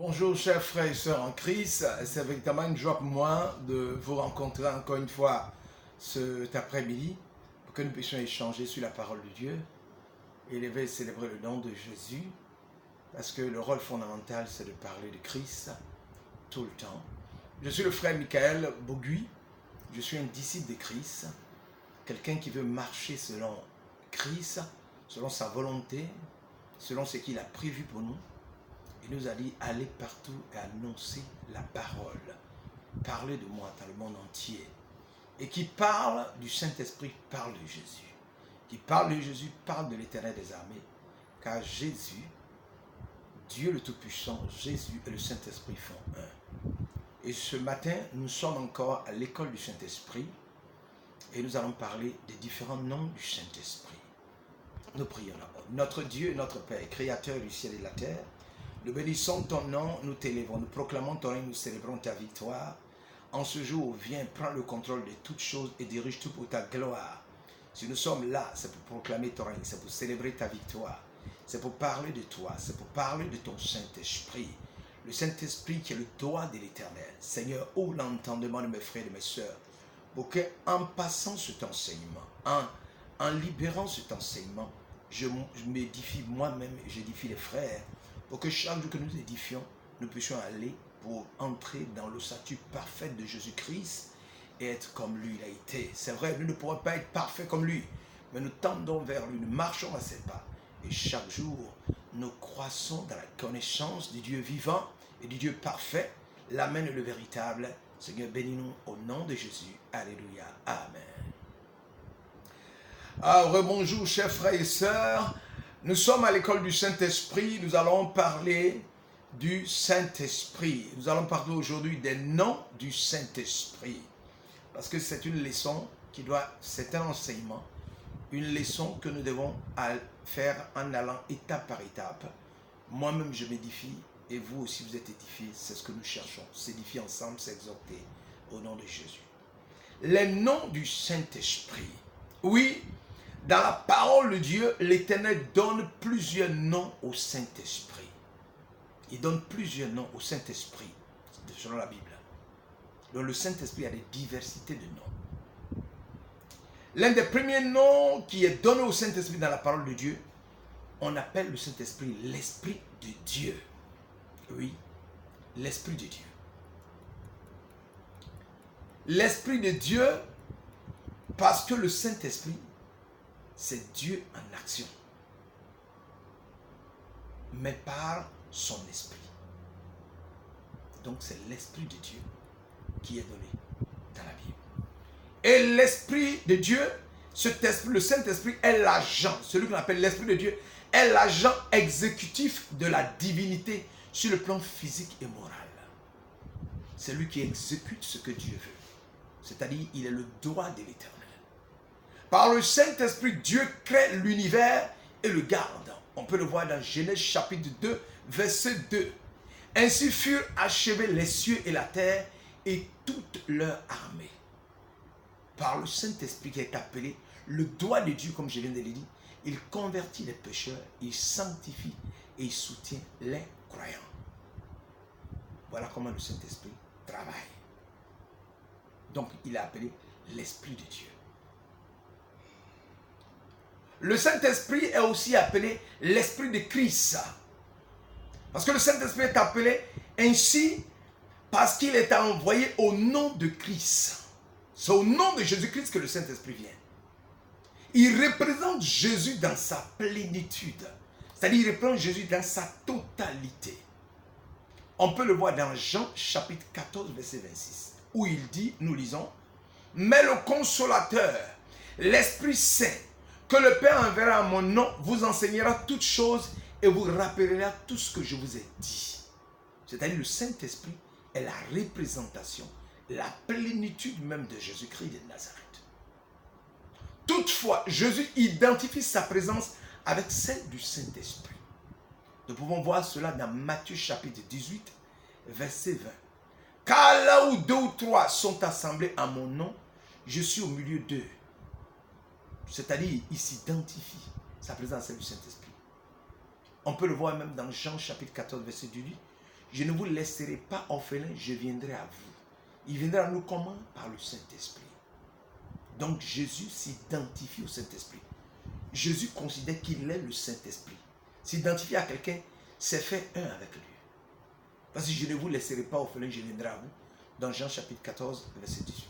Bonjour chers frères et sœurs en Christ, c'est véritablement une joie pour moi de vous rencontrer encore une fois cet après-midi pour que nous puissions échanger sur la parole de Dieu, élever et célébrer le nom de Jésus, parce que le rôle fondamental c'est de parler de Christ tout le temps. Je suis le frère Michael Bogui, je suis un disciple de Christ, quelqu'un qui veut marcher selon Christ, selon sa volonté, selon ce qu'il a prévu pour nous. Il nous a dit, allez partout et annoncer la parole. Parlez de moi dans le monde entier. Et qui parle du Saint-Esprit, parle de Jésus. Qui parle de Jésus, parle de l'Éternel des armées. Car Jésus, Dieu le Tout-Puissant, Jésus et le Saint-Esprit font un. Et ce matin, nous sommes encore à l'école du Saint-Esprit. Et nous allons parler des différents noms du Saint-Esprit. Nous prions d'abord. Notre Dieu et notre Père, Créateur du ciel et de la terre, nous bénissons ton nom, nous t'élèvons, nous proclamons ton règne, nous célébrons ta victoire. En ce jour, viens, prends le contrôle de toutes choses et dirige tout pour ta gloire. Si nous sommes là, c'est pour proclamer ton règne, c'est pour célébrer ta victoire. C'est pour parler de toi, c'est pour parler de ton Saint-Esprit. Le Saint-Esprit qui est le doigt de l'Éternel. Seigneur, ouvre l'entendement de mes frères et de mes sœurs, pour qu'en passant cet enseignement, en libérant cet enseignement, je m'édifie moi-même et j'édifie les frères, pour que chaque jour que nous édifions, nous puissions aller pour entrer dans l'ossature parfaite de Jésus-Christ et être comme lui il a été. C'est vrai, nous ne pourrons pas être parfaits comme lui, mais nous tendons vers lui, nous marchons à ses pas. Et chaque jour, nous croissons dans la connaissance du Dieu vivant et du Dieu parfait, l'Amen et le véritable. Seigneur, bénis-nous au nom de Jésus. Alléluia. Amen. Rebonjour, chers frères et sœurs. Nous sommes à l'école du Saint-Esprit, nous allons parler du Saint-Esprit. Nous allons parler aujourd'hui des noms du Saint-Esprit. Parce que c'est une leçon c'est un enseignement, une leçon que nous devons faire en allant étape par étape. Moi-même je m'édifie et vous aussi vous êtes édifiés, c'est ce que nous cherchons. S'édifier ensemble, s'exhorter au nom de Jésus. Les noms du Saint-Esprit. Oui, dans la parole de Dieu, l'Éternel donne plusieurs noms au Saint-Esprit. Il donne plusieurs noms au Saint-Esprit, selon la Bible. Donc le Saint-Esprit a des diversités de noms. L'un des premiers noms qui est donné au Saint-Esprit dans la parole de Dieu, on appelle le Saint-Esprit l'Esprit de Dieu. Oui, l'Esprit de Dieu. L'Esprit de Dieu, parce que le Saint-Esprit, c'est Dieu en action, mais par son esprit. Donc c'est l'Esprit de Dieu qui est donné dans la Bible. Et l'Esprit de Dieu, le Saint-Esprit est l'agent, celui qu'on appelle l'Esprit de Dieu, est l'agent exécutif de la divinité sur le plan physique et moral. C'est lui qui exécute ce que Dieu veut. C'est-à-dire, il est le doigt de l'Éternel. Par le Saint-Esprit, Dieu crée l'univers et le garde. On peut le voir dans Genèse chapitre 2, verset 2. Ainsi furent achevés les cieux et la terre et toute leur armée. Par le Saint-Esprit qui est appelé le doigt de Dieu, comme je viens de le dire, il convertit les pécheurs, il sanctifie et il soutient les croyants. Voilà comment le Saint-Esprit travaille. Donc il est appelé l'Esprit de Dieu. Le Saint-Esprit est aussi appelé l'Esprit de Christ. Parce que le Saint-Esprit est appelé ainsi parce qu'il est envoyé au nom de Christ. C'est au nom de Jésus-Christ que le Saint-Esprit vient. Il représente Jésus dans sa plénitude. C'est-à-dire il représente Jésus dans sa totalité. On peut le voir dans Jean chapitre 14, verset 26. Où il dit, nous lisons, « Mais le Consolateur, l'Esprit Saint, que le Père enverra en mon nom, vous enseignera toutes choses et vous rappellera tout ce que je vous ai dit. » C'est-à-dire le Saint-Esprit est la représentation, la plénitude même de Jésus-Christ de Nazareth. Toutefois, Jésus identifie sa présence avec celle du Saint-Esprit. Nous pouvons voir cela dans Matthieu chapitre 18, verset 20. « Car là où deux ou trois sont assemblés en mon nom, je suis au milieu d'eux. » C'est-à-dire, il s'identifie sa présence à celle du Saint-Esprit. On peut le voir même dans Jean chapitre 14, verset 18. je ne vous laisserai pas orphelin, je viendrai à vous. Il viendra à nous comment? Par le Saint-Esprit. Donc Jésus s'identifie au Saint-Esprit. Jésus considère qu'il est le Saint-Esprit. S'identifier à quelqu'un, c'est faire un avec lui. Parce que je ne vous laisserai pas orphelin, je viendrai à vous. Dans Jean chapitre 14, verset 18.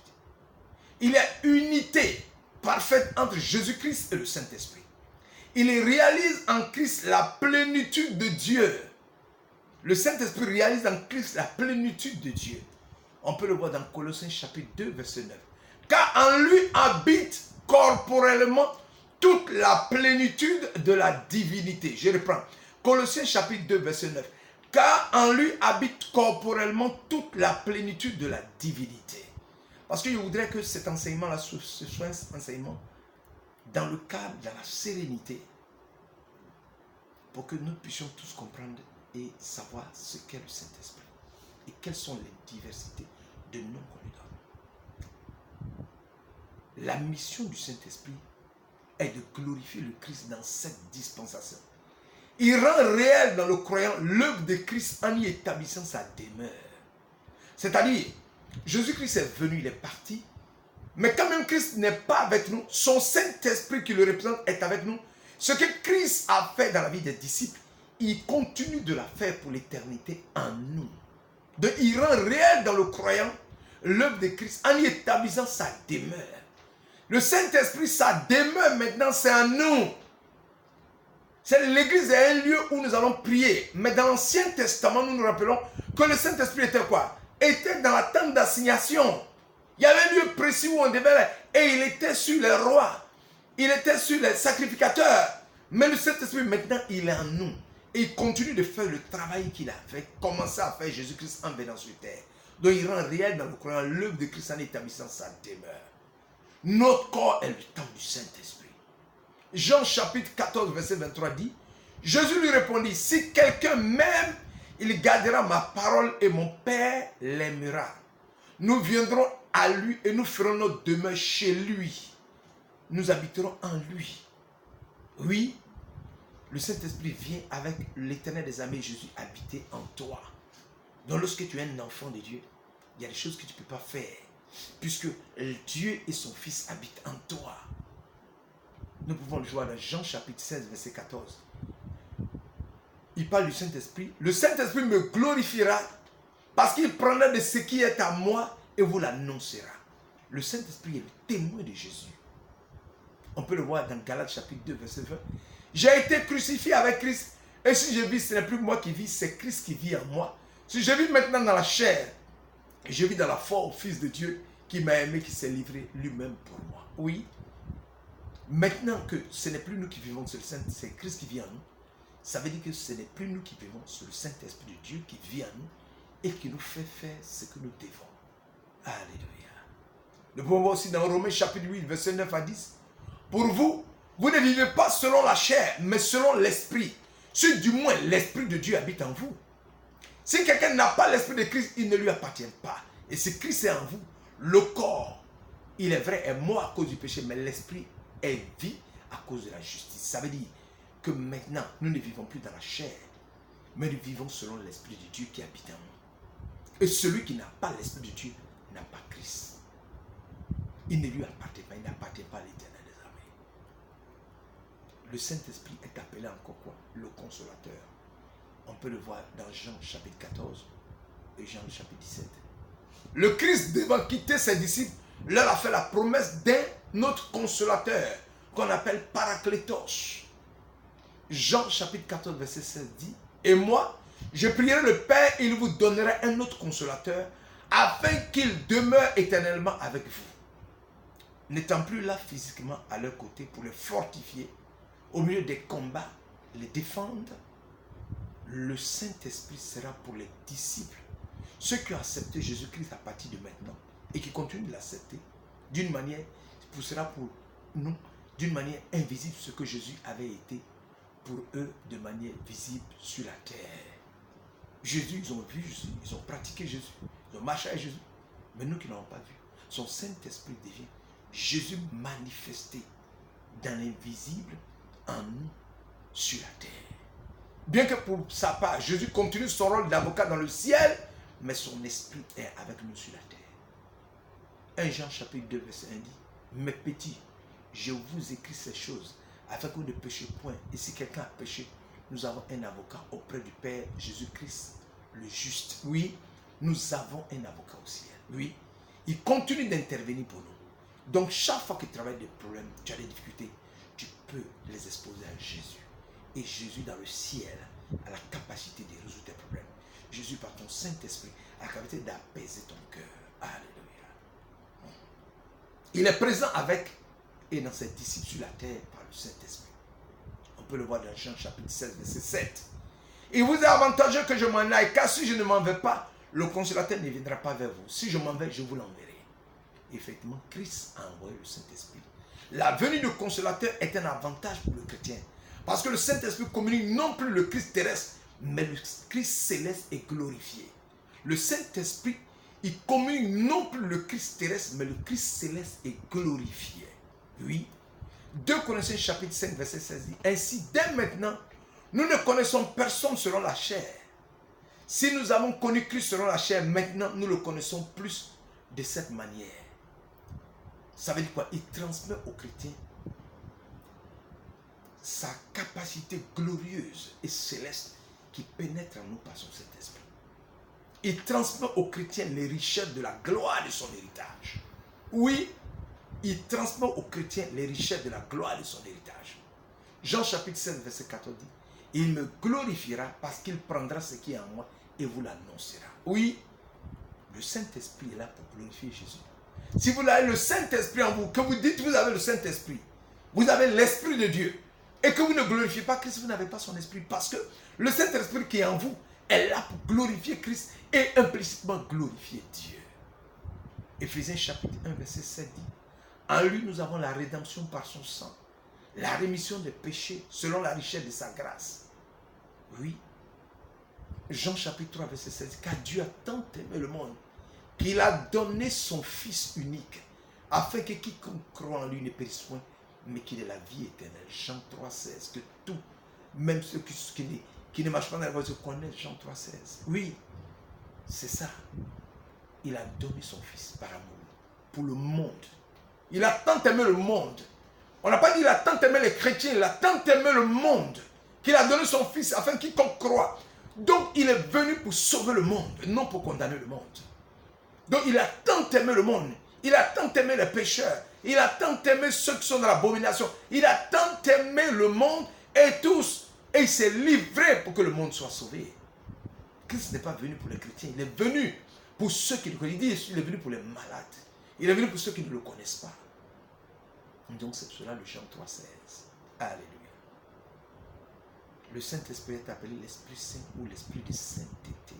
Il y a unité parfaite entre Jésus-Christ et le Saint-Esprit. Il réalise en Christ la plénitude de Dieu. Le Saint-Esprit réalise en Christ la plénitude de Dieu. On peut le voir dans Colossiens chapitre 2, verset 9. Car en lui habite corporellement toute la plénitude de la divinité. Je reprends. Colossiens chapitre 2, verset 9. Car en lui habite corporellement toute la plénitude de la divinité. Parce que je voudrais que cet enseignement-là, ce soit un enseignement dans le cadre, dans la sérénité, pour que nous puissions tous comprendre et savoir ce qu'est le Saint-Esprit et quelles sont les diversités de noms qu'on lui donne. La mission du Saint-Esprit est de glorifier le Christ dans cette dispensation. Il rend réel dans le croyant l'œuvre de Christ en y établissant sa demeure. C'est-à-dire, Jésus-Christ est venu, il est parti, mais quand même Christ n'est pas avec nous, son Saint-Esprit qui le représente est avec nous. Ce que Christ a fait dans la vie des disciples, il continue de la faire pour l'éternité en nous. Donc il rend réel dans le croyant l'œuvre de Christ en y établissant sa demeure. Le Saint-Esprit, sa demeure maintenant, c'est en nous. L'église est un lieu où nous allons prier. Mais dans l'Ancien Testament, nous nous rappelons que le Saint-Esprit était quoi? Était dans la tente d'assignation. Il y avait un lieu précis où on devait aller. Et il était sur les rois. Il était sur les sacrificateurs. Mais le Saint-Esprit, maintenant, il est en nous. Et il continue de faire le travail qu'il a fait, commencé à faire Jésus-Christ en venant sur terre. Donc il rend réel dans le croyant l'œuvre de Christ en établissant sa demeure. Notre corps est le temple du Saint-Esprit. Jean chapitre 14, verset 23 dit, Jésus lui répondit, si quelqu'un m'aime, il gardera ma parole et mon Père l'aimera. Nous viendrons à lui et nous ferons notre demeure chez lui. Nous habiterons en lui. Oui, le Saint-Esprit vient avec l'Éternel des armées, Jésus, habiter en toi. Donc lorsque tu es un enfant de Dieu, il y a des choses que tu ne peux pas faire, puisque Dieu et son Fils habitent en toi. Nous pouvons le voir dans Jean chapitre 16, verset 14. Il parle du Saint-Esprit. Le Saint-Esprit me glorifiera parce qu'il prendra de ce qui est à moi et vous l'annoncera. Le Saint-Esprit est le témoin de Jésus. On peut le voir dans Galates chapitre 2, verset 20. J'ai été crucifié avec Christ. Et si je vis, ce n'est plus moi qui vis, c'est Christ qui vit en moi. Si je vis maintenant dans la chair, je vis dans la foi au Fils de Dieu qui m'a aimé, qui s'est livré lui-même pour moi. Oui. Maintenant que ce n'est plus nous qui vivons sur le Saint, c'est Christ qui vit en nous. Ça veut dire que ce n'est plus nous qui vivons sur le Saint-Esprit de Dieu qui vit en nous et qui nous fait faire ce que nous devons. Alléluia. Nous pouvons voir aussi dans Romains chapitre 8, verset 9 à 10. Pour vous, vous ne vivez pas selon la chair, mais selon l'Esprit. Si du moins l'Esprit de Dieu habite en vous. Si quelqu'un n'a pas l'Esprit de Christ, il ne lui appartient pas. Et si Christ est en vous, le corps, il est vrai, est mort à cause du péché, mais l'Esprit est vie à cause de la justice. Ça veut dire que maintenant, nous ne vivons plus dans la chair, mais nous vivons selon l'Esprit de Dieu qui habite en nous. Et celui qui n'a pas l'Esprit de Dieu n'a pas Christ. Il ne lui appartient pas, il n'appartient pas à l'Éternel des armées. Le Saint-Esprit est appelé encore quoi? Le Consolateur. On peut le voir dans Jean chapitre 14 et Jean chapitre 17. Le Christ, devant quitter ses disciples, leur a fait la promesse d'un autre consolateur qu'on appelle Paraclétos. Jean chapitre 14 verset 16 dit, et moi, je prierai le Père et il vous donnera un autre consolateur afin qu'il demeure éternellement avec vous. N'étant plus là physiquement à leur côté pour les fortifier au milieu des combats, les défendre, le Saint-Esprit sera pour les disciples, ceux qui ont accepté Jésus-Christ à partir de maintenant et qui continuent de l'accepter d'une manière, ce sera pour nous d'une manière invisible ce que Jésus avait été pour eux de manière visible sur la terre. Jésus, ils ont vu Jésus, ils ont pratiqué Jésus, ils ont marché avec Jésus, mais nous qui ne l'avons pas vu, son Saint-Esprit devient Jésus manifesté dans l'invisible en nous sur la terre. Bien que pour sa part, Jésus continue son rôle d'avocat dans le ciel, mais son esprit est avec nous sur la terre. 1 Jean chapitre 2 verset 1 dit, mes petits, je vous écris ces choses afin que vous ne péchiez point. Et si quelqu'un a péché, nous avons un avocat auprès du Père, Jésus-Christ, le juste. Oui, nous avons un avocat au ciel. Oui, il continue d'intervenir pour nous. Donc chaque fois que tu travailles des problèmes, tu as des difficultés, tu peux les exposer à Jésus. Et Jésus dans le ciel a la capacité de résoudre tes problèmes. Jésus par ton Saint-Esprit a la capacité d'apaiser ton cœur. Alléluia. Il est présent avec et dans ses disciples sur la terre par le Saint-Esprit. On peut le voir dans Jean chapitre 16, verset 7. Il vous est avantageux que je m'en aille, car si je ne m'en vais pas, le consolateur ne viendra pas vers vous. Si je m'en vais, je vous l'enverrai. Effectivement, Christ a envoyé le Saint-Esprit. La venue du consolateur est un avantage pour le chrétien. Parce que le Saint-Esprit communique non plus le Christ terrestre, mais le Christ céleste est glorifié. Le Saint-Esprit, il communique non plus le Christ terrestre, mais le Christ céleste est glorifié. Oui. 2 Corinthiens chapitre 5, verset 16 dit, ainsi, dès maintenant, nous ne connaissons personne selon la chair. Si nous avons connu Christ selon la chair, maintenant, nous le connaissons plus de cette manière. Ça veut dire quoi? Il transmet aux chrétiens sa capacité glorieuse et céleste qui pénètre en nous par son Saint-Esprit. Il transmet aux chrétiens les richesses de la gloire de son héritage. Oui, il transmet aux chrétiens les richesses de la gloire de son héritage. Jean chapitre 16, verset 14 dit, il me glorifiera parce qu'il prendra ce qui est en moi et vous l'annoncera. Oui, le Saint-Esprit est là pour glorifier Jésus. Si vous avez le Saint-Esprit en vous, que vous dites que vous avez le Saint-Esprit, vous avez l'Esprit de Dieu, et que vous ne glorifiez pas Christ, vous n'avez pas son esprit. Parce que le Saint-Esprit qui est en vous est là pour glorifier Christ et implicitement glorifier Dieu. Éphésiens chapitre 1, verset 7 dit, en lui nous avons la rédemption par son sang, la rémission des péchés selon la richesse de sa grâce. Oui. Jean chapitre 3, verset 16, car Dieu a tant aimé le monde qu'il a donné son Fils unique, afin que quiconque croit en lui ne périsse point, mais qu'il ait la vie éternelle. Jean 3, 16, que tout, même ceux qui ne marchent pas dans la voie, se connaissent. Jean 3, 16. Oui, c'est ça. Il a donné son Fils par amour pour le monde. Il a tant aimé le monde. On n'a pas dit qu'il a tant aimé les chrétiens, il a tant aimé le monde qu'il a donné son Fils afin que quiconque croit. Donc il est venu pour sauver le monde, non pour condamner le monde. Donc il a tant aimé le monde, il a tant aimé les pécheurs, il a tant aimé ceux qui sont dans l'abomination, il a tant aimé le monde et tous, et il s'est livré pour que le monde soit sauvé. Christ n'est pas venu pour les chrétiens, il est venu pour ceux qui le connaissent. Il dit qu'il est venu pour les malades, il est venu pour ceux qui ne le connaissent pas. Donc c'est cela le Jean 3, 16. Alléluia. Le Saint-Esprit est appelé l'Esprit Saint ou l'Esprit de sainteté.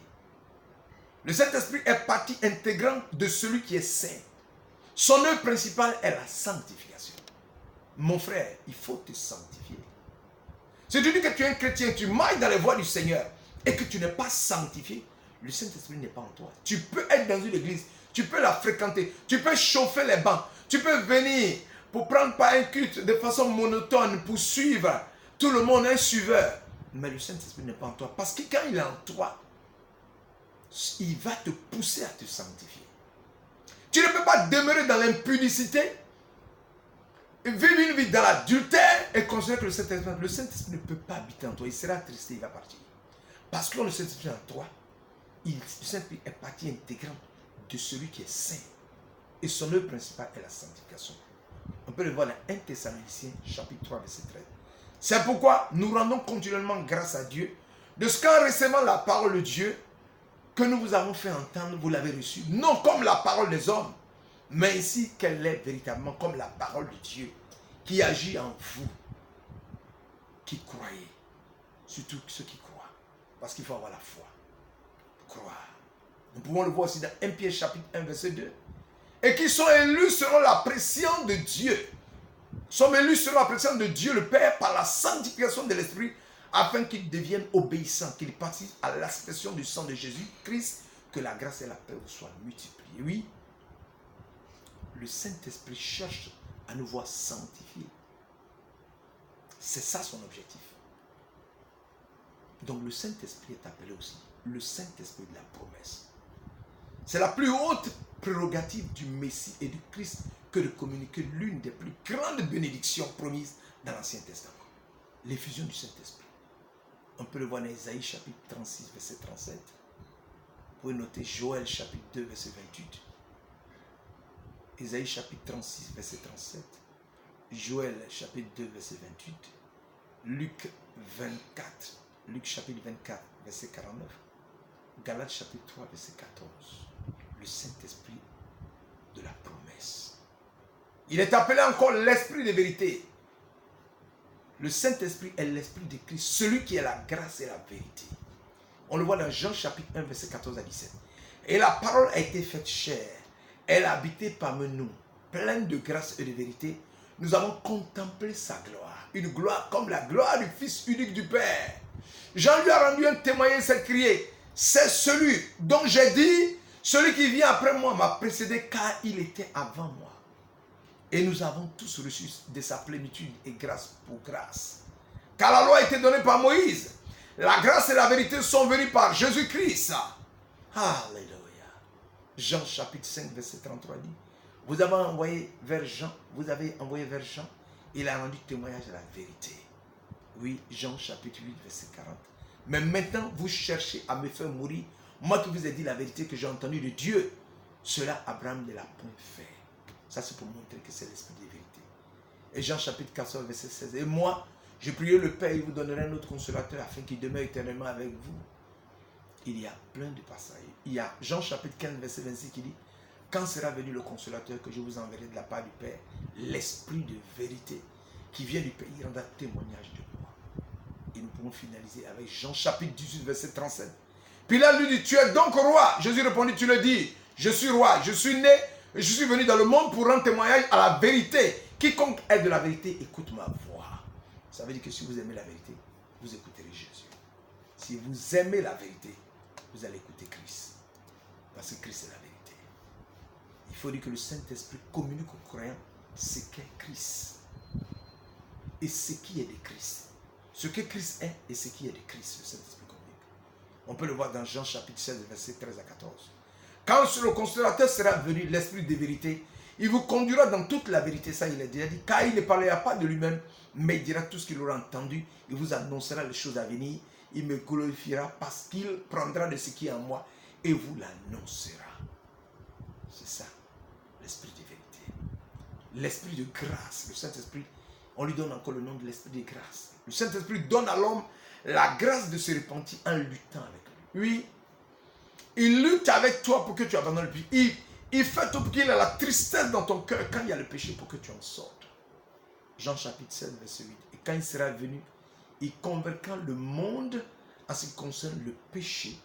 Le Saint-Esprit est partie intégrante de celui qui est saint. Son œuvre principale est la sanctification. Mon frère, il faut te sanctifier. Si tu dis que tu es un chrétien, tu mailles dans les voies du Seigneur et que tu n'es pas sanctifié, le Saint-Esprit n'est pas en toi. Tu peux être dans une église, tu peux la fréquenter, tu peux chauffer les bancs, tu peux venir pour prendre pas un culte de façon monotone, pour suivre tout le monde, un suiveur. Mais le Saint-Esprit n'est pas en toi. Parce que quand il est en toi, il va te pousser à te sanctifier. Tu ne peux pas demeurer dans l'impudicité, vivre une vie dans l'adultère et considérer que le Saint-Esprit ne peut pas habiter en toi. Il sera triste, il va partir. Parce que le Saint-Esprit est en toi, le Saint-Esprit est partie intégrante de celui qui est saint. Et son œuvre principale est la sanctification. On peut le voir dans 1 Thessaloniciens chapitre 3, verset 13. C'est pourquoi nous rendons continuellement grâce à Dieu de ce qu'en recevant la parole de Dieu que nous vous avons fait entendre, vous l'avez reçue, non comme la parole des hommes, mais ainsi qu'elle est véritablement comme la parole de Dieu qui agit en vous, qui croyez, surtout ceux qui croient, parce qu'il faut avoir la foi, croire. Nous pouvons le voir aussi dans 1 Pierre chapitre 1, verset 2. Et qui sont élus selon la pression de Dieu. Sommes élus selon la pression de Dieu le Père par la sanctification de l'Esprit, afin qu'ils deviennent obéissants, qu'ils participent à l'expression du sang de Jésus-Christ, que la grâce et la paix vous soient multipliées. Oui, le Saint-Esprit cherche à nous voir sanctifiés. C'est ça son objectif. Donc le Saint-Esprit est appelé aussi le Saint-Esprit de la promesse. C'est la plus haute prérogative du Messie et du Christ que de communiquer l'une des plus grandes bénédictions promises dans l'Ancien Testament. L'effusion du Saint-Esprit. On peut le voir dans Ésaïe chapitre 36, verset 37. Vous pouvez noter Joël chapitre 2, verset 28. Ésaïe chapitre 36, verset 37. Joël chapitre 2, verset 28. Luc 24. Luc chapitre 24, verset 49. Galates chapitre 3, verset 14. Le Saint-Esprit de la promesse. Il est appelé encore l'Esprit de vérité. Le Saint-Esprit est l'Esprit de Christ, celui qui est la grâce et la vérité. On le voit dans Jean chapitre 1, verset 14 à 17. Et la parole a été faite chair. Elle a habité parmi nous, pleine de grâce et de vérité. Nous avons contemplé sa gloire. Une gloire comme la gloire du Fils unique du Père. Jean lui a rendu un témoignage, s'est crié, c'est celui dont j'ai dit, celui qui vient après moi m'a précédé car il était avant moi. Et nous avons tous reçu de sa plénitude et grâce pour grâce. Car la loi a été donnée par Moïse. La grâce et la vérité sont venues par Jésus-Christ. Alléluia. Jean chapitre 5, verset 33 dit, vous avez envoyé vers Jean, il a rendu témoignage de la vérité. Oui, Jean chapitre 8, verset 40. Mais maintenant, vous cherchez à me faire mourir. Moi qui vous ai dit la vérité que j'ai entendue de Dieu. Cela, Abraham ne l'a point fait. Ça, c'est pour montrer que c'est l'esprit de vérité. Et Jean chapitre 14, verset 16. Et moi, je prierai le Père, il vous donnerai un autre consolateur afin qu'il demeure éternellement avec vous. Il y a plein de passages. Il y a Jean chapitre 15, verset 26 qui dit, quand sera venu le consolateur que je vous enverrai de la part du Père, l'esprit de vérité qui vient du Père, il rendra témoignage de moi. Et nous pouvons finaliser avec Jean chapitre 18, verset 37. Puis là, lui dit, tu es donc roi. Jésus répondit, tu le dis, je suis roi, je suis né, et je suis venu dans le monde pour rendre témoignage à la vérité. Quiconque est de la vérité, écoute ma voix. Ça veut dire que si vous aimez la vérité, vous écouterez Jésus. Si vous aimez la vérité, vous allez écouter Christ. Parce que Christ est la vérité. Il faut dire que le Saint-Esprit communique aux croyants ce qu'est Christ. Et ce qui est de Christ. Ce que Christ est et ce qui est de Christ, le Saint-Esprit communique. On peut le voir dans Jean chapitre 16, verset 13 à 14. Quand le consolateur sera venu, l'Esprit de vérité, il vous conduira dans toute la vérité. Ça, il a déjà dit. Car il ne parlera pas de lui-même, mais il dira tout ce qu'il aura entendu. Il vous annoncera les choses à venir. Il me glorifiera parce qu'il prendra de ce qui est en moi et vous l'annoncera. C'est ça, l'Esprit de vérité. L'Esprit de grâce. Le Saint-Esprit, on lui donne encore le nom de l'Esprit de grâce. Le Saint-Esprit donne à l'homme la grâce de se repentir en luttant avec lui. Oui, il lutte avec toi pour que tu abandonnes le péché. Il fait tout pour qu'il ait la tristesse dans ton cœur quand il y a le péché pour que tu en sortes. Jean chapitre 16, verset 8. Et quand il sera venu, il convaincra le monde en ce qui concerne le péché,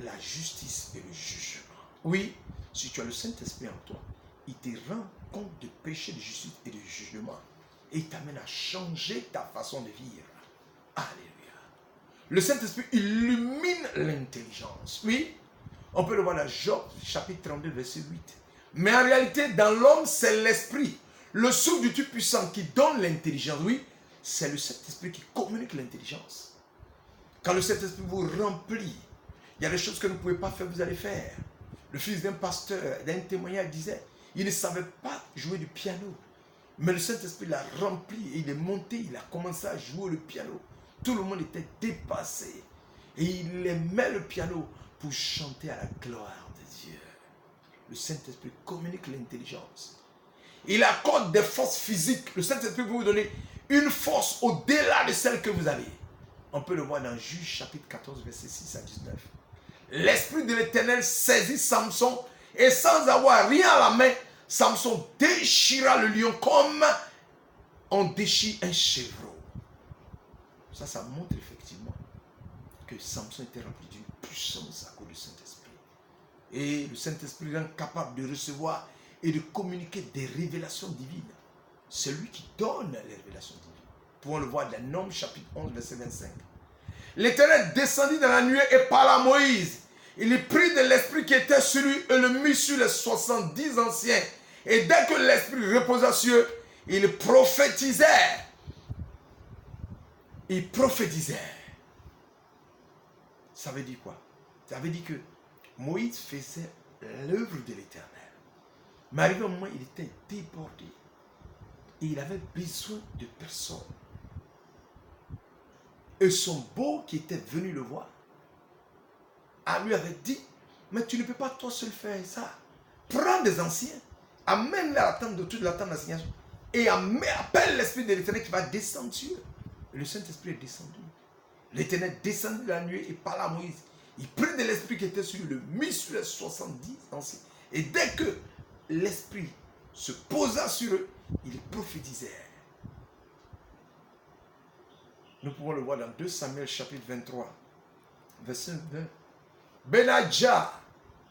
la justice et le jugement. Oui, si tu as le Saint-Esprit en toi, il te rend compte de péché, de justice et de jugement. Et il t'amène à changer ta façon de vivre. Alléluia. Le Saint-Esprit illumine l'intelligence. Oui, on peut le voir dans Job chapitre 32, verset 8. Mais en réalité, dans l'homme, c'est l'Esprit, le souffle du Tout-Puissant qui donne l'intelligence. Oui, c'est le Saint-Esprit qui communique l'intelligence. Quand le Saint-Esprit vous remplit, il y a des choses que vous ne pouvez pas faire, vous allez faire. Le fils d'un pasteur, d'un témoignage disait, il ne savait pas jouer du piano. Mais le Saint-Esprit l'a rempli et il est monté, il a commencé à jouer le piano. Tout le monde était dépassé. Et il aimait le piano pour chanter à la gloire de Dieu. Le Saint-Esprit communique l'intelligence. Il accorde des forces physiques. Le Saint-Esprit peut vous donner une force au-delà de celle que vous avez. On peut le voir dans Juge chapitre 14, verset 6 à 19. L'Esprit de l'Éternel saisit Samson et sans avoir rien à la main, Samson déchira le lion comme on déchire un chevreau. Ça montre effectivement que Samson était rempli d'une puissance à cause du Saint-Esprit. Et le Saint-Esprit rend capable de recevoir et de communiquer des révélations divines. C'est lui qui donne les révélations divines. Pouvons le voir dans Nombres chapitre 11, verset 25. L'Éternel descendit dans la nuée et parla à Moïse. Il prit de l'esprit qui était sur lui et le mit sur les 70 anciens. Et dès que l'esprit reposa sur eux, il prophétisait. Il prophétisait. Ça veut dire quoi? Ça veut dire que Moïse faisait l'œuvre de l'Éternel. Mais arrivé un moment, il était débordé. Et il avait besoin de personne. Et son beau qui était venu le voir, lui avait dit, mais tu ne peux pas toi seul faire ça. Prends des anciens, amène-les à la tente de toute la tente d'assignation et appelle l'Esprit de l'Éternel qui va descendre sur eux. Et le Saint-Esprit est descendu. L'Éternel descendit la nuit et parla à Moïse. Il prit de l'Esprit qui était sur lui, le mit sur les 70 anciens. Et dès que l'Esprit se posa sur eux, ils prophétisèrent. Nous pouvons le voir dans 2 Samuel chapitre 23, verset 20. Benadja,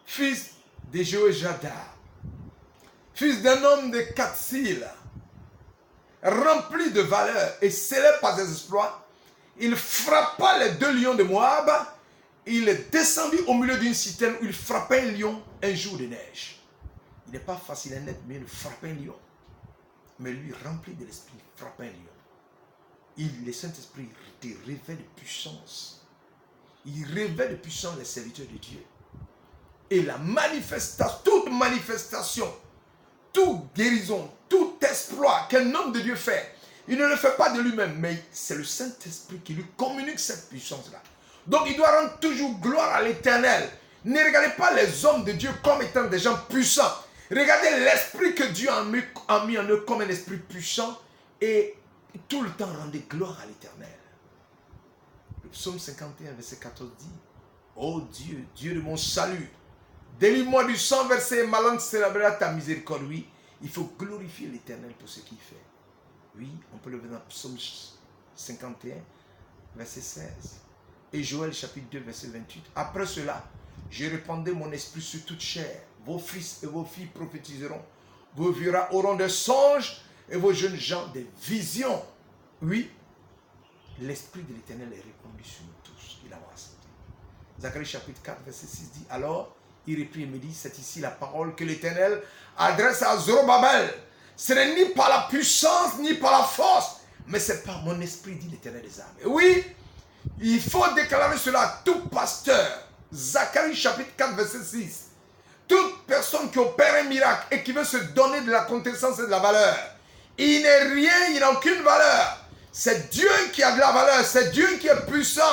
fils de Jéhoiada, fils d'un homme de Katsil, rempli de valeur et célèbre par ses exploits, il frappa les 2 lions de Moab. Il descendit au milieu d'une citerne où il frappait un lion un jour de neige. Il n'est pas facile à naître, mais il frappait un lion. Mais lui, rempli de l'esprit, frappait un lion. Le Saint-Esprit rêvait de puissance. Il rêvait de puissance les serviteurs de Dieu. Et la manifestation, toute guérison, tout exploit qu'un homme de Dieu fait, il ne le fait pas de lui-même, mais c'est le Saint-Esprit qui lui communique cette puissance-là. Donc il doit rendre toujours gloire à l'Éternel. Ne regardez pas les hommes de Dieu comme étant des gens puissants. Regardez l'esprit que Dieu a mis en eux comme un esprit puissant et tout le temps rendez gloire à l'Éternel. Le psaume 51, verset 14 dit, ô Dieu, Dieu de mon salut, délivre-moi du sang versé et ma langue célébrera ta miséricorde. Oui, il faut glorifier l'Éternel pour ce qu'il fait. Oui, on peut le voir dans psaume 51, verset 16. Et Joël chapitre 2, verset 28. Après cela, je répandrai mon esprit sur toute chair. Vos fils et vos filles prophétiseront. Vos vieux auront des songes et vos jeunes gens des visions. Oui, l'esprit de l'Éternel est répandu sur nous tous. Il a accepté. Zacharie chapitre 4, verset 6 dit, alors il reprit et me dit, c'est ici la parole que l'Éternel adresse à Zorobabel. Ce n'est ni par la puissance, ni par la force, mais c'est par mon esprit, dit l'Éternel des armées. Oui, il faut déclarer cela à tout pasteur. Zacharie chapitre 4, verset 6. Toute personne qui opère un miracle et qui veut se donner de la connaissance et de la valeur, il n'est rien, il n'a aucune valeur. C'est Dieu qui a de la valeur, c'est Dieu qui est puissant.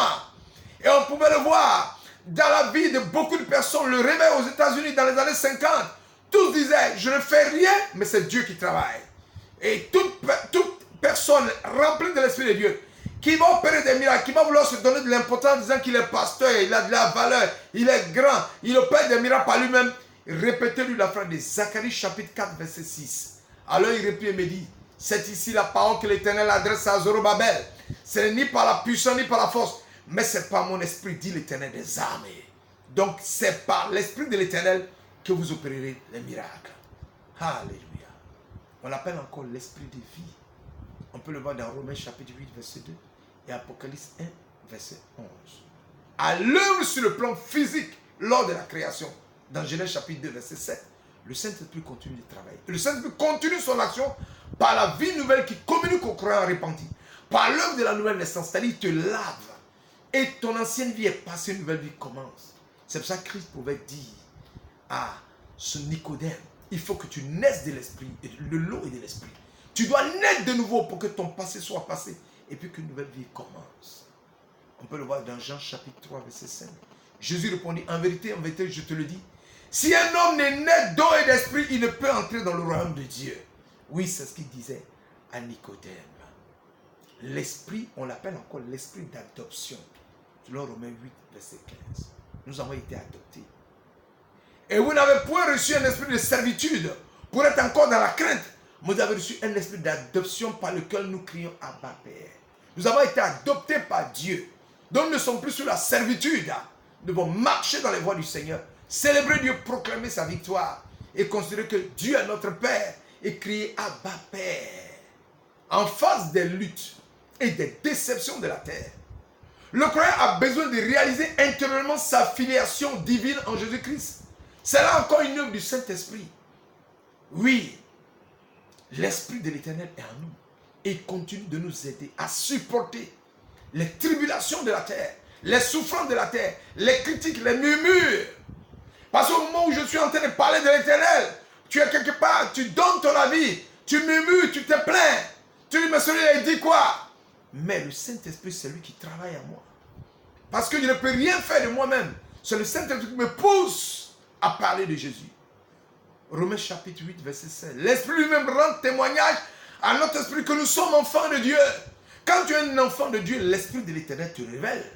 Et on pouvait le voir dans la vie de beaucoup de personnes. Le réveil aux États-Unis dans les années 50, tous disaient, je ne fais rien, mais c'est Dieu qui travaille. Et toute personne remplie de l'Esprit de Dieu, qui va opérer des miracles, qui va vouloir se donner de l'importance en disant qu'il est pasteur, il a de la valeur, il est grand, il opère des miracles par lui-même. Répétez-lui la phrase de Zacharie chapitre 4, verset 6. Alors il répond et me dit, c'est ici la parole que l'Éternel adresse à Zorobabel. Ce n'est ni par la puissance ni par la force, mais c'est par mon esprit, dit l'Éternel des armées. Donc c'est par l'esprit de l'Éternel que vous opérerez les miracles. Alléluia. On l'appelle encore l'esprit de vie. On peut le voir dans Romains chapitre 8, verset 2 et Apocalypse 1, verset 11. À l'œuvre sur le plan physique lors de la création, dans Genèse chapitre 2, verset 7, le Saint-Esprit continue de travailler. Le Saint-Esprit continue son action par la vie nouvelle qui communique aux croyants repentis. Par l'œuvre de la nouvelle naissance, c'est-à-dire il te lave. Et ton ancienne vie est passée, une nouvelle vie commence. C'est pour ça que Christ pouvait dire à ce Nicodème, il faut que tu naisses de l'esprit, de l'eau et de l'esprit. Tu dois naître de nouveau pour que ton passé soit passé et puis qu'une nouvelle vie commence. On peut le voir dans Jean chapitre 3, verset 5. Jésus répondit, en vérité, je te le dis, si un homme n'est né d'eau et d'esprit, il ne peut entrer dans le royaume de Dieu. Oui, c'est ce qu'il disait à Nicodème. L'esprit, on l'appelle encore l'esprit d'adoption. Selon Romains 8, verset 15. Nous avons été adoptés. Et vous n'avez point reçu un esprit de servitude pour être encore dans la crainte. Vous avez reçu un esprit d'adoption par lequel nous crions Abba Père. Nous avons été adoptés par Dieu. Donc nous ne sommes plus sous la servitude. Nous devons marcher dans les voies du Seigneur. Célébrer Dieu, proclamer sa victoire. Et considérer que Dieu est notre Père. Et crier Abba Père. En face des luttes et des déceptions de la terre, le croyant a besoin de réaliser intérieurement sa filiation divine en Jésus-Christ. C'est là encore une œuvre du Saint-Esprit. Oui, l'Esprit de l'Éternel est en nous et il continue de nous aider à supporter les tribulations de la terre, les souffrances de la terre, les critiques, les murmures. Parce qu'au moment où je suis en train de parler de l'Éternel, tu es quelque part, tu donnes ton avis, tu murmures, tu te plains. Tu dis, mais celui-là, il dit quoi? Mais le Saint-Esprit, c'est lui qui travaille en moi. Parce que je ne peux rien faire de moi-même. C'est le Saint-Esprit qui me pousse à parler de Jésus. Romains chapitre 8, verset 16. L'Esprit lui-même rend témoignage à notre esprit que nous sommes enfants de Dieu. Quand tu es un enfant de Dieu, l'Esprit de l'Éternel te révèle.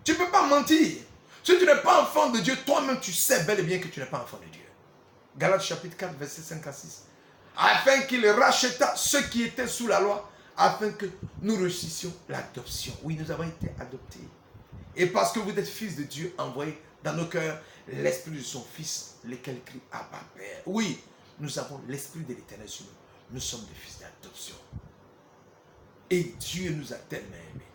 Tu ne peux pas mentir. Si tu n'es pas enfant de Dieu, toi-même tu sais bel et bien que tu n'es pas enfant de Dieu. Galates chapitre 4, verset 5 à 6. Afin qu'il racheta ceux qui étaient sous la loi, afin que nous réussissions l'adoption. Oui, nous avons été adoptés. Et parce que vous êtes fils de Dieu, envoyé dans nos cœurs l'esprit de son Fils, lequel crie Abba Père. Oui, nous avons l'esprit de l'Éternel sur nous. Nous sommes des fils d'adoption. Et Dieu nous a tellement aimés.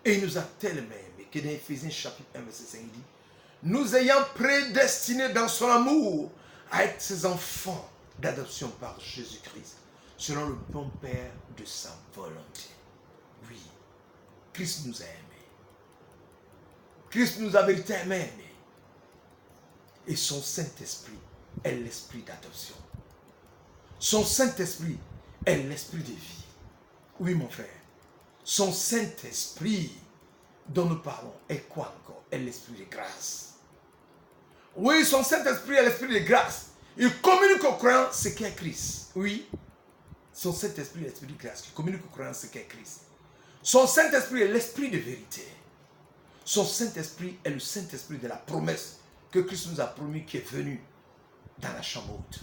Et il nous a tellement aimés que dans Éphésiens chapitre 1, verset 5, il dit, nous ayant prédestinés dans son amour à être ses enfants d'adoption par Jésus-Christ, selon le bon Père de sa volonté. Oui, Christ nous a aimés. Christ nous a véritablement aimés. Et son Saint-Esprit est l'esprit d'adoption. Son Saint-Esprit est l'esprit de vie. Oui, mon frère. Son Saint-Esprit dont nous parlons est quoi encore? Est l'esprit de grâce. Oui, son Saint-Esprit est l'esprit de grâce. Il communique aux croyants ce qu'est Christ. Oui. Son Saint-Esprit est l'esprit de grâce qui communique aux croyants ce qu'est Christ. Son Saint-Esprit est l'esprit de vérité. Son Saint-Esprit est le Saint-Esprit de la promesse que Christ nous a promis qui est venu dans la chambre haute.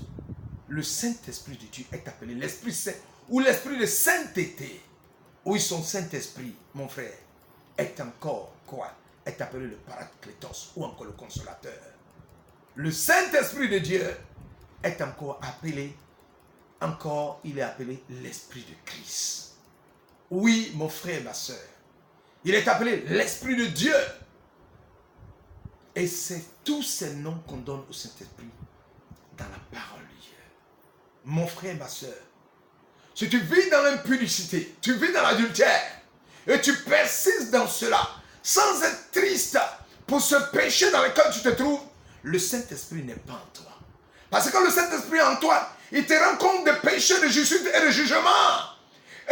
Le Saint-Esprit de Dieu est appelé l'Esprit Saint ou l'Esprit de sainteté. Oui, son Saint-Esprit, mon frère, est encore quoi? Est appelé le Paraclétos ou encore le Consolateur. Le Saint-Esprit de Dieu est encore appelé, il est appelé l'Esprit de Christ. Oui, mon frère, ma soeur, il est appelé l'Esprit de Dieu. Et c'est tous ces noms qu'on donne au Saint-Esprit dans la parole de Dieu. Mon frère, ma soeur, si tu vis dans l'impudicité, tu vis dans l'adultère, et tu persistes dans cela, sans être triste pour ce péché dans lequel tu te trouves, le Saint-Esprit n'est pas en toi. Parce que le Saint-Esprit est en toi, il te rend compte des péchés de justice et de jugement.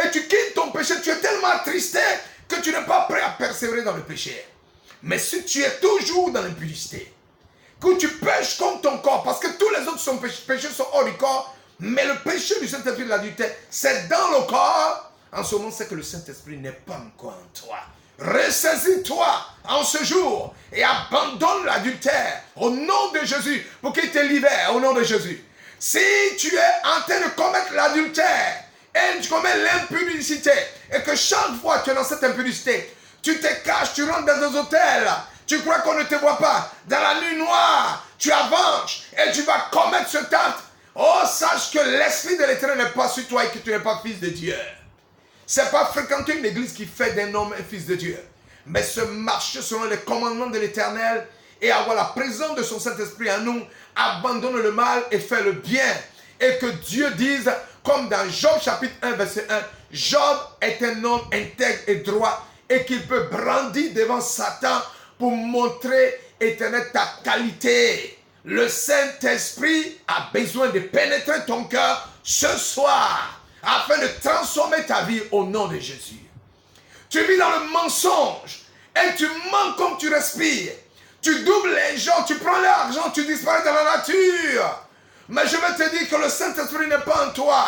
Et tu quittes ton péché, tu es tellement attristé que tu n'es pas prêt à persévérer dans le péché. Mais si tu es toujours dans l'impudicité, que tu pêches contre ton corps, parce que tous les autres péchés sont hors du corps, mais le péché du Saint-Esprit de l'adultère, c'est dans le corps, en ce moment, c'est que le Saint-Esprit n'est pas encore en toi. Ressaisis-toi en ce jour et abandonne l'adultère au nom de Jésus pour qu'il te libère au nom de Jésus. Si tu es en train de commettre l'adultère et tu commets l'impudicité et que chaque fois tu es dans cette impudicité, tu te caches, tu rentres dans des hôtels, tu crois qu'on ne te voit pas, dans la nuit noire, tu avances et tu vas commettre ce acte. Oh, sache que l'Esprit de l'Éternel n'est pas sur toi et que tu n'es pas fils de Dieu. C'est pas fréquenter une église qui fait d'un homme un fils de Dieu, mais se marcher selon les commandements de l'Éternel et avoir la présence de son Saint-Esprit en nous, abandonne le mal et fait le bien. Et que Dieu dise, comme dans Job chapitre 1 verset 1, Job est un homme intègre et droit et qu'il peut brandir devant Satan pour montrer, Éternel, ta qualité. Le Saint-Esprit a besoin de pénétrer ton cœur ce soir afin de transformer ta vie au nom de Jésus. Tu vis dans le mensonge et tu mens comme tu respires. Tu doubles les gens, tu prends l'argent, tu disparais dans la nature. Mais je vais te dire que le Saint-Esprit n'est pas en toi.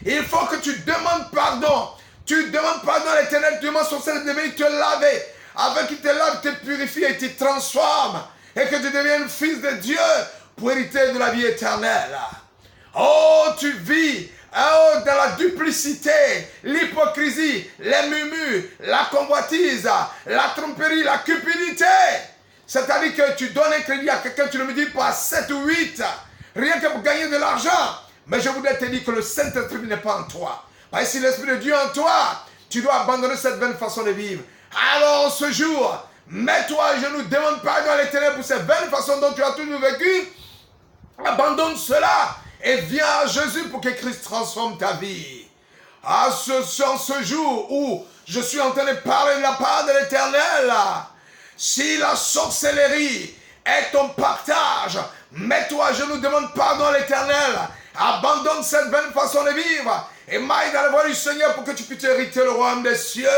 Il faut que tu demandes pardon. Tu demandes pardon à l'Éternel, tu demandes son Saint-Esprit de te laver, afin qu'il te lave, te purifie et te transforme. Et que tu deviennes fils de Dieu pour hériter de la vie éternelle. Oh, tu vis dans la duplicité, l'hypocrisie, les murmures, la convoitise, la tromperie, la cupidité. C'est-à-dire que tu donnes un crédit à quelqu'un, tu ne me dis pas 7 ou 8, rien que pour gagner de l'argent. Mais je voudrais te dire que le Saint-Esprit n'est pas en toi. Parce que si l'Esprit de Dieu est en toi, tu dois abandonner cette vaine façon de vivre. Alors ce jour, mets-toi à genoux, demande pardon à l'Éternel pour cette vaine façon dont tu as toujours vécu. Abandonne cela et viens à Jésus pour que Christ transforme ta vie. ce jour où je suis en train de parler de la part de l'Éternel, si la sorcellerie est ton partage, mets-toi à genoux, demande pardon à l'Éternel, abandonne cette vaine façon de vivre et maille dans la voie du Seigneur pour que tu puisses hériter le royaume des cieux.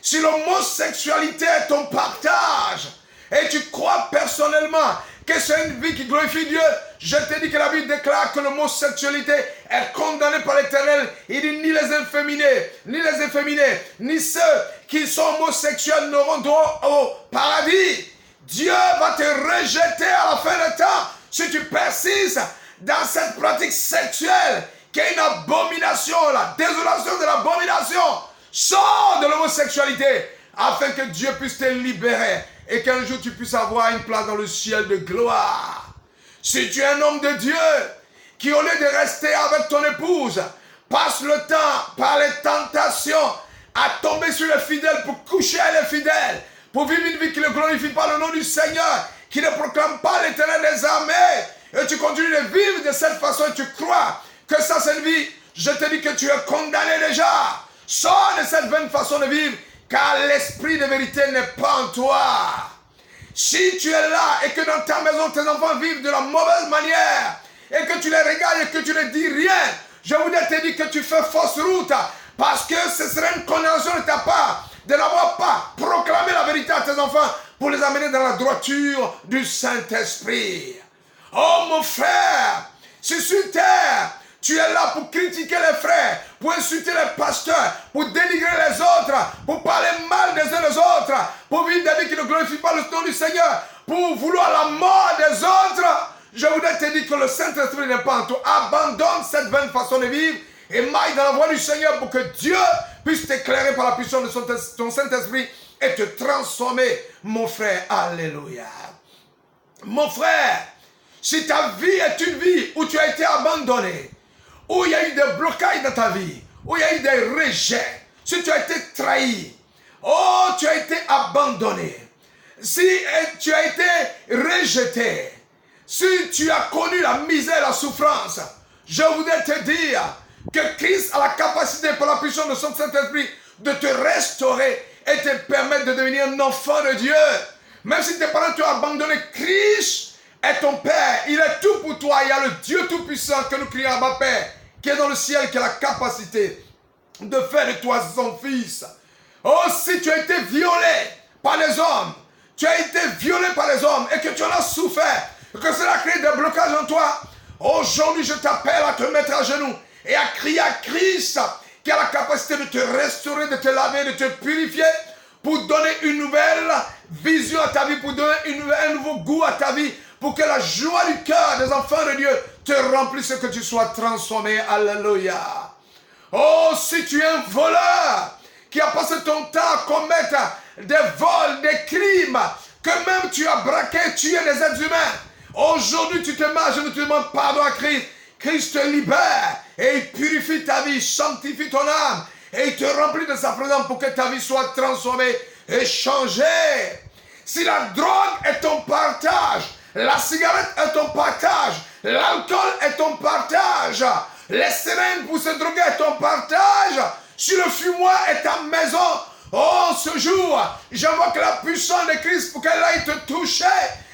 Si l'homosexualité est ton partage et tu crois personnellement que c'est une vie qui glorifie Dieu, je te dis que la Bible déclare que l'homosexualité est condamnée par l'Éternel. Il dit ni les efféminés, ni ceux qui sont homosexuels n'auront droit au paradis. Dieu va te rejeter à la fin du temps si tu persistes dans cette pratique sexuelle qui est une abomination, la désolation de l'abomination. Sors de l'homosexualité afin que Dieu puisse te libérer et qu'un jour tu puisses avoir une place dans le ciel de gloire. Si tu es un homme de Dieu qui au lieu de rester avec ton épouse passe le temps par les tentations à tomber sur les fidèles pour coucher avec les fidèles, pour vivre une vie qui ne glorifie pas le nom du Seigneur, qui ne proclame pas l'Éternel des armées, et tu continues de vivre de cette façon et tu crois que ça c'est une vie, je te dis que tu es condamné déjà. Sors de cette vaine façon de vivre, car l'esprit de vérité n'est pas en toi. Si tu es là et que dans ta maison tes enfants vivent de la mauvaise manière et que tu les regardes et que tu ne dis rien, je voudrais te dire que tu fais fausse route, parce que ce serait une condamnation de ta part de n'avoir pas proclamé la vérité à tes enfants pour les amener dans la droiture du Saint-Esprit. Oh mon frère, si sur terre tu es là pour critiquer les frères, pour insulter les pasteurs, pour dénigrer les autres, pour parler mal des uns des autres, pour vivre des vies qui ne glorifient pas le nom du Seigneur, pour vouloir la mort des autres, je voudrais te dire que le Saint-Esprit n'est pas en toi. Abandonne cette vaine façon de vivre et maille dans la voie du Seigneur pour que Dieu puisse t'éclairer par la puissance de ton Saint-Esprit et te transformer, mon frère. Alléluia. Mon frère, si ta vie est une vie où tu as été abandonné, où il y a eu des blocages dans ta vie, où il y a eu des rejets, si tu as été trahi, oh, tu as été abandonné, si tu as été rejeté, si tu as connu la misère et la souffrance, je voudrais te dire que Christ a la capacité par la puissance de son Saint-Esprit de te restaurer et te permettre de devenir un enfant de Dieu. Même si tes parents t'ont abandonné, Christ est ton Père. Il est tout pour toi. Il y a le Dieu Tout-Puissant que nous crions Abba Père, qui est dans le ciel, qui a la capacité de faire de toi son fils. Oh, si tu as été violé par les hommes, tu as été violé par les hommes et que tu en as souffert, et que cela crée des blocages en toi, aujourd'hui je t'appelle à te mettre à genoux et à crier à Christ, qui a la capacité de te restaurer, de te laver, de te purifier, pour donner une nouvelle vision à ta vie, pour donner un nouveau goût à ta vie, pour que la joie du cœur des enfants de Dieu te remplisse et que tu sois transformé. Alléluia. Oh, si tu es un voleur qui a passé ton temps à commettre des vols, des crimes, que même tu as braqué, tué des êtres humains, aujourd'hui tu te mets à genoux, tu demandes pardon à Christ. Christ te libère et il purifie ta vie, sanctifie ton âme et il te remplit de sa présence pour que ta vie soit transformée et changée. Si la drogue est ton partage, la cigarette est ton partage, l'alcool est ton partage, les seringues pour se droguer est ton partage, si le fumoir est ta maison, oh, ce jour, j'invoque la puissance de Christ pour qu'elle aille te toucher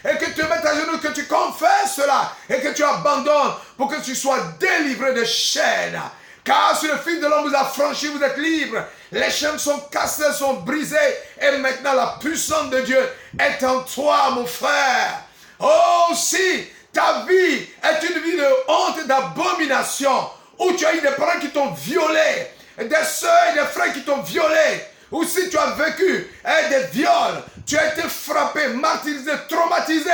et que tu te mettes à genoux, que tu confesses cela et que tu abandonnes pour que tu sois délivré des chaînes. Car si le Fils de l'homme vous a franchi, vous êtes libre. Les chaînes sont cassées, sont brisées et maintenant la puissance de Dieu est en toi, mon frère. Oh, si ta vie est une vie de honte et d'abomination, où tu as eu des parents qui t'ont violé, des soeurs et des frères qui t'ont violé, ou si tu as vécu des viols, tu as été frappé, martyrisé, traumatisé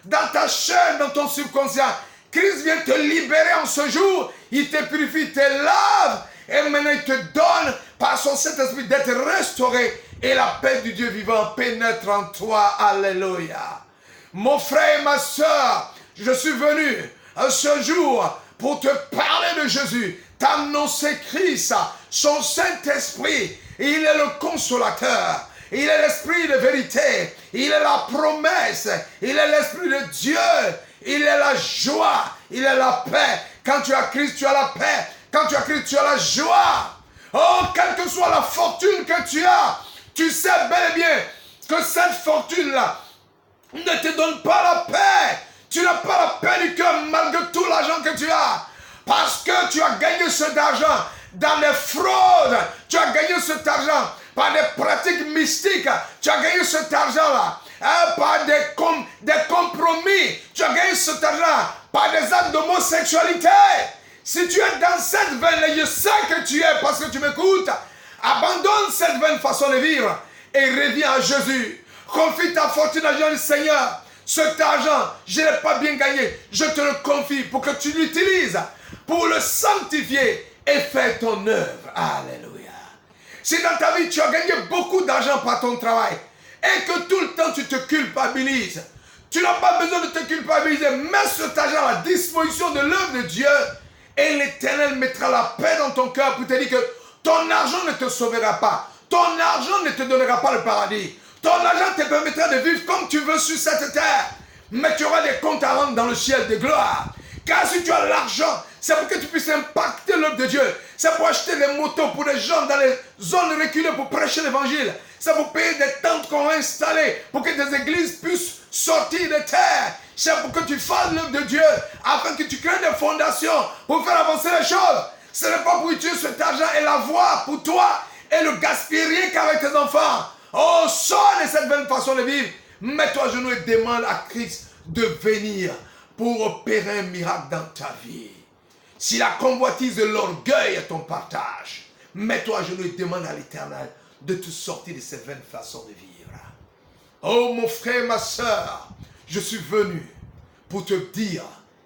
dans ta chair, dans ton subconscient, Christ vient te libérer en ce jour, il te purifie, te lave, et maintenant il te donne par son Saint-Esprit d'être restauré, et la paix du Dieu vivant pénètre en toi. Alléluia. Mon frère et ma soeur, je suis venu ce jour pour te parler de Jésus, t'annoncer Christ, son Saint-Esprit. Il est le consolateur, il est l'esprit de vérité, il est la promesse, il est l'esprit de Dieu, il est la joie, il est la paix. Quand tu as Christ, tu as la paix. Quand tu as Christ, tu as la joie. Oh, quelle que soit la fortune que tu as, tu sais bel et bien que cette fortune-là ne te donne pas la paix. Tu n'as pas la paix du cœur malgré tout l'argent que tu as. Parce que tu as gagné cet argent dans les fraudes. Tu as gagné cet argent par des pratiques mystiques. Tu as gagné cet argent-là par des compromis. Tu as gagné cet argent par des actes d'homosexualité. Si tu es dans cette veine, je sais que tu es parce que tu m'écoutes. Abandonne cette vaine façon de vivre et reviens à Jésus. Confie ta fortune à Jésus, Seigneur. Cet argent, je ne l'ai pas bien gagné. Je te le confie pour que tu l'utilises, pour le sanctifier et faire ton œuvre. Alléluia. Si dans ta vie, tu as gagné beaucoup d'argent par ton travail et que tout le temps tu te culpabilises, tu n'as pas besoin de te culpabiliser. Mets cet argent à la disposition de l'œuvre de Dieu et l'Éternel mettra la paix dans ton cœur pour te dire que ton argent ne te sauvera pas. Ton argent ne te donnera pas le paradis. Ton argent te permettra de vivre comme tu veux sur cette terre. Mais tu auras des comptes à rendre dans le ciel de gloire. Car si tu as l'argent, c'est pour que tu puisses impacter l'œuvre de Dieu. C'est pour acheter des motos pour les gens dans les zones reculées pour prêcher l'évangile. C'est pour payer des tentes qu'on va installer pour que tes églises puissent sortir de terre. C'est pour que tu fasses l'œuvre de Dieu afin que tu crées des fondations pour faire avancer les choses. Ce n'est pas pour utiliser cet argent et l'avoir pour toi et le gaspiller rien qu'avec tes enfants. Oh, sors de cette vaine façon de vivre. Mets-toi à genoux et demande à Christ de venir pour opérer un miracle dans ta vie. Si la convoitise de l'orgueil est ton partage, mets-toi à genoux et demande à l'Éternel de te sortir de cette vaine façon de vivre. Oh, mon frère, ma soeur, je suis venu pour te dire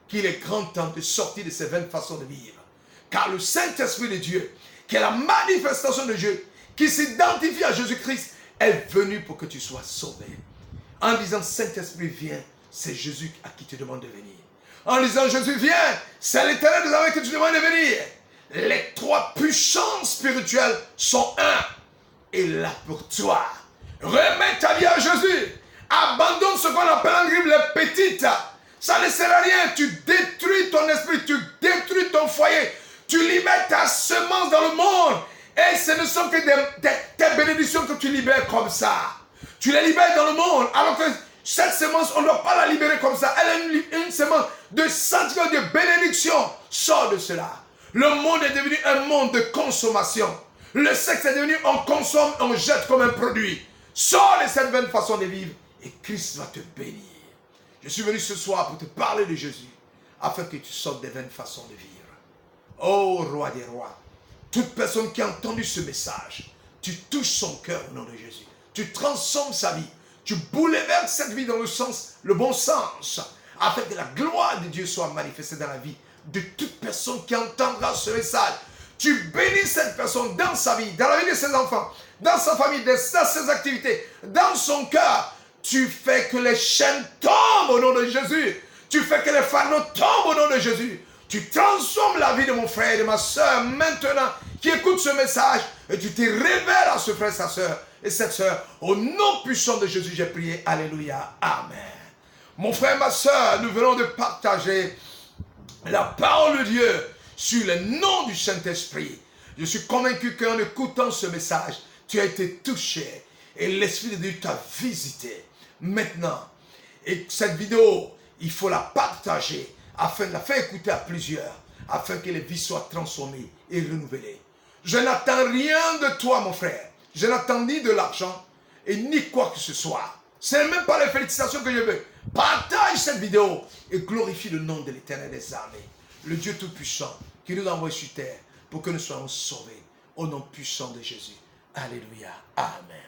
qu'il est grand temps de sortir de cette vaine façon de vivre. Car le Saint-Esprit de Dieu, qui est la manifestation de Dieu, qui s'identifie à Jésus-Christ, est venu pour que tu sois sauvé. En disant Saint-Esprit viens, c'est Jésus à qui tu demandes de venir. En disant Jésus viens, c'est l'Éternel des armées que tu demandes de venir. Les trois puissances spirituelles sont un. Et là pour toi, remets ta vie à Jésus. Abandonne ce qu'on appelle en grippe les petites. Ça ne sert à rien. Tu détruis ton esprit, tu détruis ton foyer. Tu libères ta semence dans le monde. Et ce ne sont que des bénédictions que tu libères comme ça. Tu les libères dans le monde. Alors que cette semence, on ne doit pas la libérer comme ça. Elle est une semence de sentiment de bénédiction. Sors de cela. Le monde est devenu un monde de consommation. Le sexe est devenu, on consomme, on jette comme un produit. Sors de cette vaine façon de vivre et Christ va te bénir. Je suis venu ce soir pour te parler de Jésus afin que tu sortes des vaines façons de vivre. Ô roi des rois, toute personne qui a entendu ce message, tu touches son cœur au nom de Jésus. Tu transformes sa vie. Tu bouleverses cette vie dans le bon sens, afin que la gloire de Dieu soit manifestée dans la vie de toute personne qui entendra ce message. Tu bénis cette personne dans sa vie, dans la vie de ses enfants, dans sa famille, dans ses activités, dans son cœur. Tu fais que les chaînes tombent au nom de Jésus. Tu fais que les fardeaux tombent au nom de Jésus. Tu transformes la vie de mon frère et de ma soeur maintenant qui écoute ce message et tu te révèles à ce frère et sa soeur et cette soeur. Au nom puissant de Jésus, j'ai prié. Alléluia. Amen. Mon frère et ma soeur, nous venons de partager la parole de Dieu sur le nom du Saint-Esprit. Je suis convaincu qu'en écoutant ce message, tu as été touché et l'Esprit de Dieu t'a visité. Maintenant, et cette vidéo, il faut la partager afin de la faire écouter à plusieurs, afin que les vies soient transformées et renouvelées. Je n'attends rien de toi, mon frère. Je n'attends ni de l'argent et ni quoi que ce soit. Ce n'est même pas les félicitations que je veux. Partage cette vidéo et glorifie le nom de l'Éternel des armées, le Dieu Tout-Puissant qui nous a envoyés sur terre pour que nous soyons sauvés au nom puissant de Jésus. Alléluia. Amen.